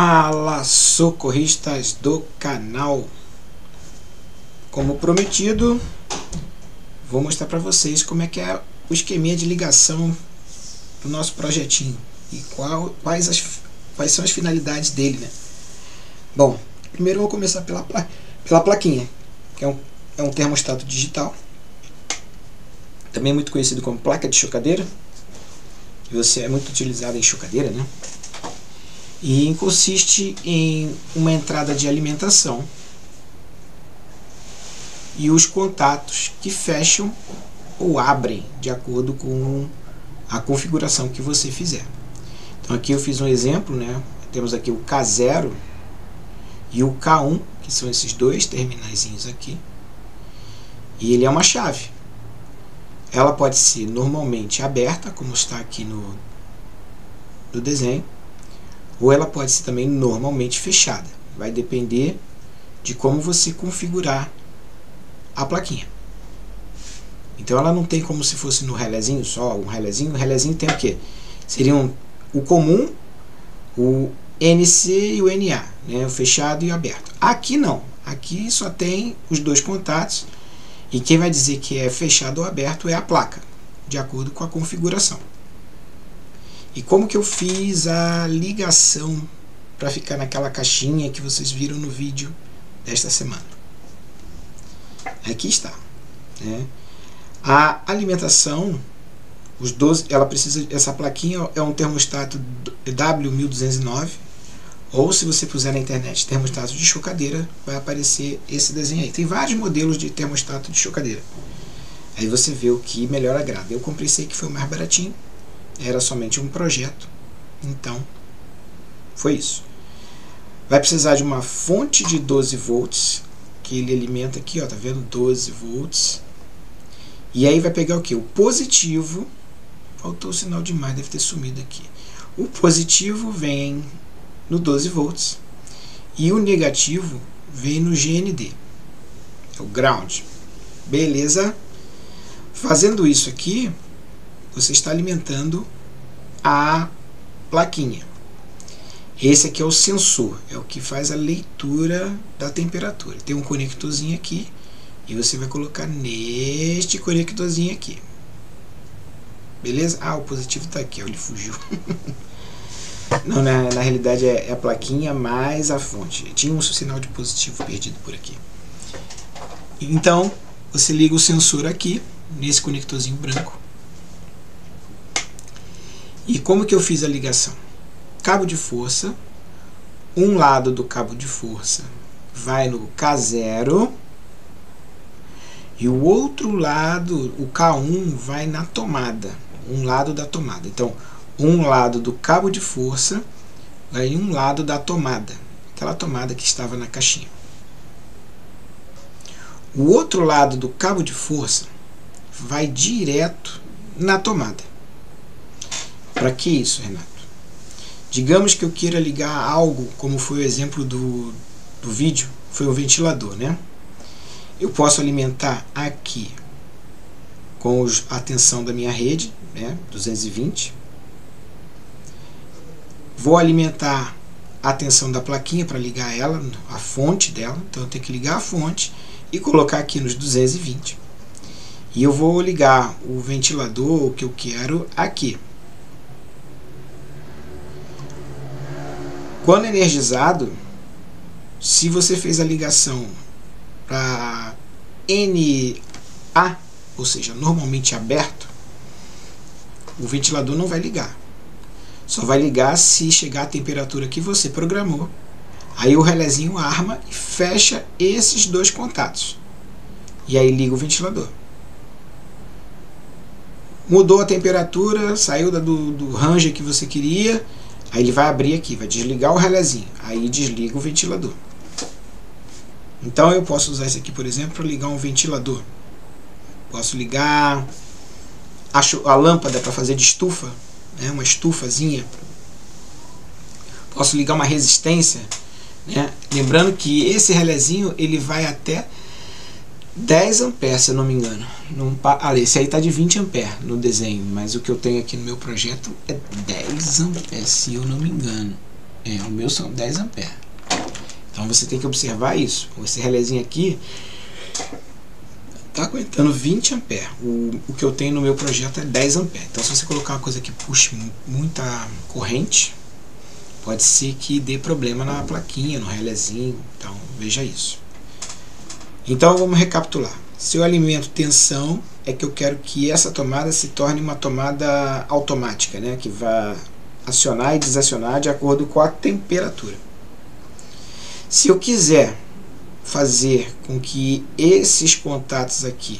Fala, socorristas do canal. Como prometido, vou mostrar para vocês como é que é o esqueminha de ligação do nosso projetinho e quais são as finalidades dele, né? Bom, primeiro eu vou começar pela plaquinha, que é um termostato digital, também muito conhecido como placa de chocadeira, que você é muito utilizada em chocadeira, né? E consiste em uma entrada de alimentação e os contatos que fecham ou abrem de acordo com a configuração que você fizer. Então aqui eu fiz um exemplo, né? Temos aqui o K0 e o K1, que são esses dois terminaizinhos aqui, e ele é uma chave. Ela pode ser normalmente aberta, como está aqui no desenho, ou ela pode ser também normalmente fechada. Vai depender de como você configurar a plaquinha. Então ela não tem como se fosse no relézinho, só um relézinho. O relézinho tem o quê? Seriam o comum, o NC e o NA, né? O fechado e o aberto. Aqui não. Aqui só tem os dois contatos, e quem vai dizer que é fechado ou aberto é a placa, de acordo com a configuração. E como que eu fiz a ligação para ficar naquela caixinha que vocês viram no vídeo desta semana? Aqui está, né? A alimentação, os 12, ela precisa, essa plaquinha é um termostato W1209, ou se você puser na internet termostato de chocadeira, vai aparecer esse desenho aí. Tem vários modelos de termostato de chocadeira. Aí você vê o que melhor agrada. Eu comprei esse aí que foi o mais baratinho. Era somente um projeto, então foi isso. Vai precisar de uma fonte de 12 volts, que ele alimenta aqui, ó, tá vendo? 12 volts. E aí vai pegar o que? O positivo, faltou o sinal demais, deve ter sumido aqui. O positivo vem no 12 volts e o negativo vem no GND, é o ground. Beleza? Fazendo isso aqui, você está alimentando a plaquinha. Esse aqui é o sensor, é o que faz a leitura da temperatura. Tem um conectorzinho aqui e você vai colocar neste conectorzinho aqui. Beleza? Ah, o positivo está aqui, ó, ele fugiu. Não, na realidade é a plaquinha mais a fonte. Tinha um sinal de positivo perdido por aqui. Então, você liga o sensor aqui, nesse conectorzinho branco. E como que eu fiz a ligação? Cabo de força, um lado do cabo de força vai no K0 e o outro lado, o K1, vai na tomada, um lado da tomada. Então, um lado do cabo de força vai em um lado da tomada, aquela tomada que estava na caixinha. O outro lado do cabo de força vai direto na tomada. Para que isso, Renato? Digamos que eu queira ligar algo, como foi o exemplo do vídeo, foi o ventilador, né? Eu posso alimentar aqui com a tensão da minha rede, né? 220. Vou alimentar a tensão da plaquinha para ligar ela, a fonte dela. Então eu tenho que ligar a fonte e colocar aqui nos 220. E eu vou ligar o ventilador que eu quero aqui. Quando energizado, se você fez a ligação para NA, ou seja, normalmente aberto, o ventilador não vai ligar. Só vai ligar se chegar a temperatura que você programou. Aí o relézinho arma e fecha esses dois contatos. E aí liga o ventilador. Mudou a temperatura, saiu do range que você queria. Aí ele vai abrir aqui, vai desligar o relézinho, aí desliga o ventilador. Então eu posso usar esse aqui, por exemplo, para ligar um ventilador. Posso ligar a lâmpada para fazer de estufa, né, uma estufazinha. Posso ligar uma resistência, né? Lembrando que esse relézinho ele vai até 10 amperes, se eu não me engano. Esse aí está de 20 amperes no desenho, mas o que eu tenho aqui no meu projeto é 10 amperes, se eu não me engano. O meu são 10 amperes. Então você tem que observar isso. Esse relézinho aqui está aguentando 20 amperes. O que eu tenho no meu projeto é 10 amperes. Então se você colocar uma coisa que puxe muita corrente, pode ser que dê problema na plaquinha, no relézinho. Então veja isso. Então vamos recapitular. Se eu alimento tensão, é que eu quero que essa tomada se torne uma tomada automática, né? Que vai acionar e desacionar de acordo com a temperatura. Se eu quiser fazer com que esses contatos aqui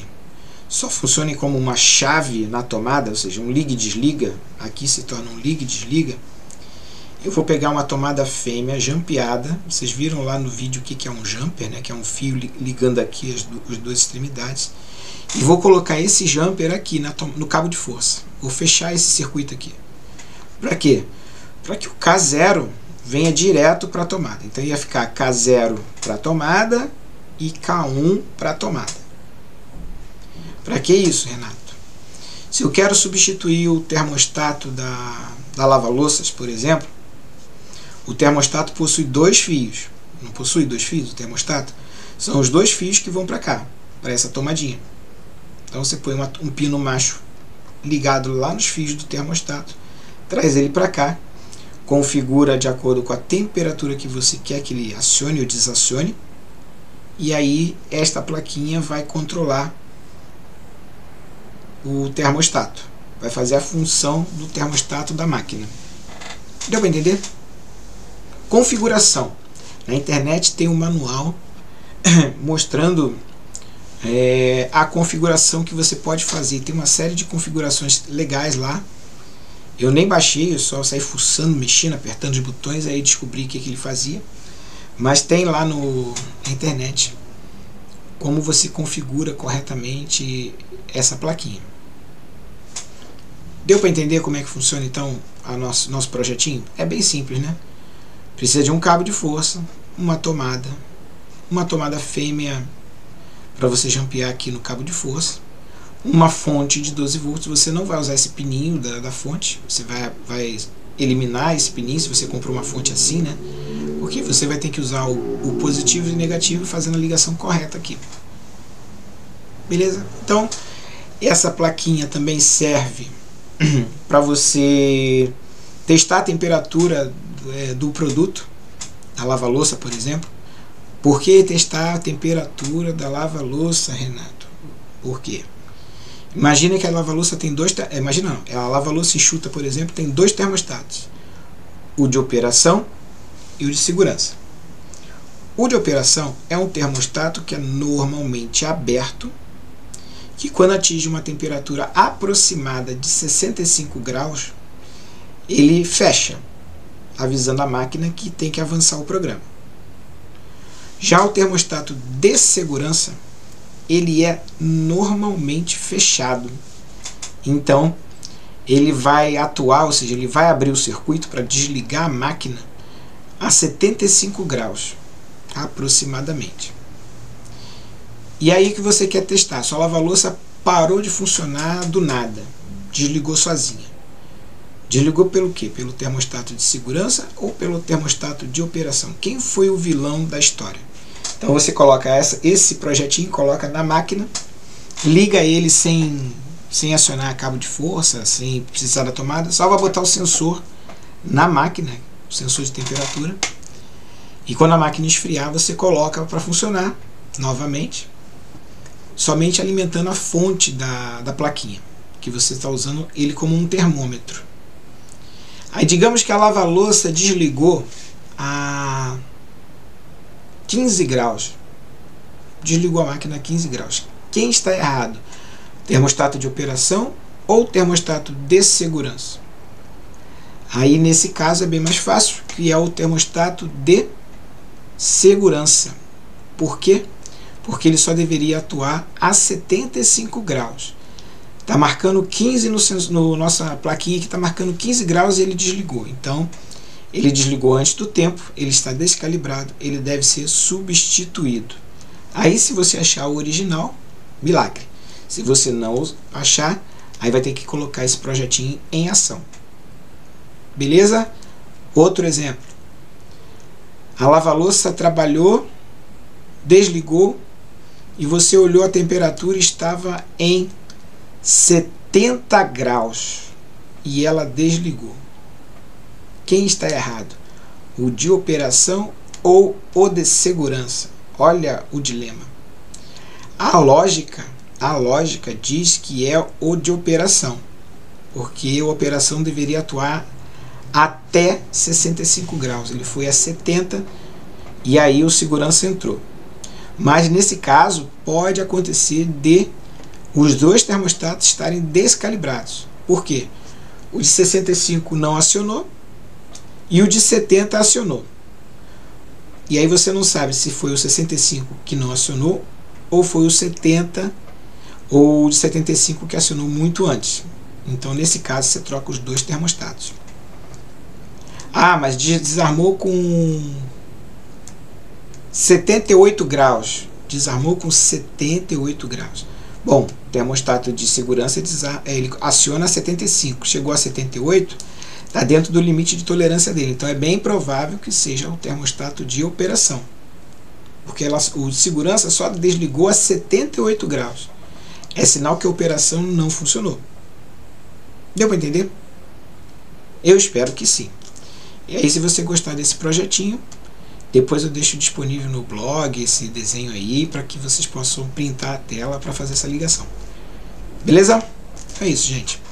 só funcionem como uma chave na tomada, ou seja, um liga e desliga, aqui se torna um liga e desliga, eu vou pegar uma tomada fêmea jampeada. Vocês viram lá no vídeo o que é um jumper, né? Que é um fio ligando aqui as duas extremidades. E vou colocar esse jumper aqui no cabo de força. Vou fechar esse circuito aqui. Para quê? Para que o K0 venha direto para a tomada. Então ia ficar K0 para a tomada e K1 para a tomada. Para que isso, Renato? Se eu quero substituir o termostato da lava-louças, por exemplo, o termostato possui 2 fios. Não possui 2 fios o termostato? São os 2 fios que vão para cá, para essa tomadinha. Então você põe um pino macho ligado lá nos fios do termostato, traz ele para cá, configura de acordo com a temperatura que você quer que ele acione ou desacione, e aí esta plaquinha vai controlar o termostato, vai fazer a função do termostato da máquina. Deu para entender? Configuração. Na internet tem um manual mostrando a configuração que você pode fazer. Tem uma série de configurações legais lá. Eu nem baixei, eu só saí fuçando, mexendo, apertando os botões, aí descobri o que ele fazia. Mas tem lá na internet como você configura corretamente essa plaquinha. Deu para entender como é que funciona então nosso projetinho? É bem simples, né? Precisa de um cabo de força, uma tomada fêmea para você jampear aqui no cabo de força, uma fonte de 12 volts. Você não vai usar esse pininho da fonte, você vai eliminar esse pininho se você comprou uma fonte assim, né? Porque você vai ter que usar o positivo e o negativo fazendo a ligação correta aqui. Beleza? Então, essa plaquinha também serve para você testar a temperatura do produto, da lava-louça, por exemplo. Por que testar a temperatura da lava-louça, Renato? Por quê? Imagina que a lava-louça tem a lava-louça enxuta, por exemplo, tem 2 termostatos. O de operação e o de segurança. O de operação é um termostato que é normalmente aberto, que quando atinge uma temperatura aproximada de 65 graus, ele fecha, avisando a máquina que tem que avançar o programa. Já o termostato de segurança, ele é normalmente fechado. Então, ele vai atuar, ou seja, ele vai abrir o circuito para desligar a máquina a 75 graus, aproximadamente. E aí que você quer testar. Sua lava-louça parou de funcionar do nada, desligou sozinha. Desligou pelo quê? Pelo termostato de segurança ou pelo termostato de operação? Quem foi o vilão da história? Então você coloca esse projetinho, coloca na máquina, liga ele sem acionar cabo de força, sem precisar da tomada, só vai botar o sensor na máquina, o sensor de temperatura, e quando a máquina esfriar você coloca para funcionar novamente, somente alimentando a fonte da plaquinha, que você está usando ele como um termômetro. Aí digamos que a lava-louça desligou a 15 graus. Desligou a máquina a 15 graus. Quem está errado? Termostato de operação ou termostato de segurança? Aí nesse caso é bem mais fácil, que é o termostato de segurança. Por quê? Porque ele só deveria atuar a 75 graus. Está marcando 15 no nossa plaquinha que está marcando 15 graus e ele desligou. Então, ele desligou antes do tempo, ele está descalibrado, ele deve ser substituído. Aí, se você achar o original, milagre. Se você não achar, aí vai ter que colocar esse projetinho em ação. Beleza? Outro exemplo. A lava-louça trabalhou, desligou e você olhou a temperatura e estava em 70 graus e ela desligou. Quem está errado? O de operação ou o de segurança? Olha o dilema. A lógica diz que é o de operação, porque a operação deveria atuar até 65 graus. Ele foi a 70 e aí o segurança entrou. Mas nesse caso pode acontecer de os dois termostatos estarem descalibrados. Por quê? O de 65 não acionou e o de 70 acionou. E aí você não sabe se foi o 65 que não acionou ou foi o 70 ou o de 75 que acionou muito antes. Então nesse caso você troca os dois termostatos. Ah, mas desarmou com 78 graus. Desarmou com 78 graus. Bom, o termostato de segurança ele aciona a 75. Chegou a 78, está dentro do limite de tolerância dele. Então é bem provável que seja o termostato de operação. Porque o de segurança só desligou a 78 graus. É sinal que a operação não funcionou. Deu para entender? Eu espero que sim. E aí, se você gostar desse projetinho, depois eu deixo disponível no blog esse desenho aí para que vocês possam printar a tela para fazer essa ligação. Beleza? É isso, gente.